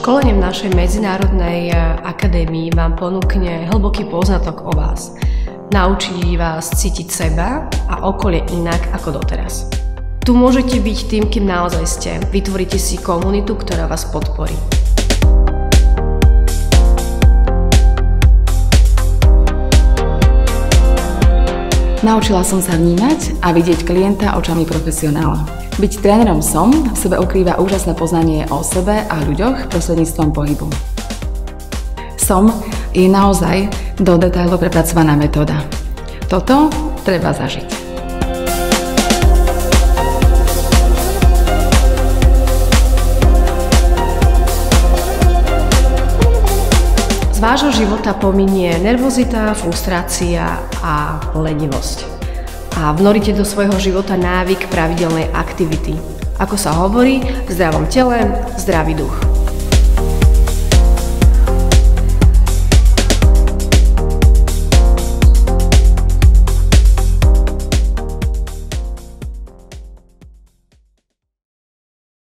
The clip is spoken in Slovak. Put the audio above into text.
Školenie v našej medzinárodnej akadémii vám ponúkne hlboký poznatok o vás. Naučí vás cítiť seba a okolie inak ako doteraz. Tu môžete byť tým, kým naozaj ste. Vytvoríte si komunitu, ktorá vás podporí. Naučila som sa vnímať a vidieť klienta očami profesionála. Byť trénerom SOM v sebe ukrýva úžasné poznanie o sebe a ľuďoch prostredníctvom pohybu. SOM je naozaj do detailov prepracovaná metóda. Toto treba zažiť. Z vášho života pominie nervozita, frustrácia a lenivosť. A vnoríte do svojho života návyk pravidelnej aktivity. Ako sa hovorí, v zdravom tele, zdravý duch.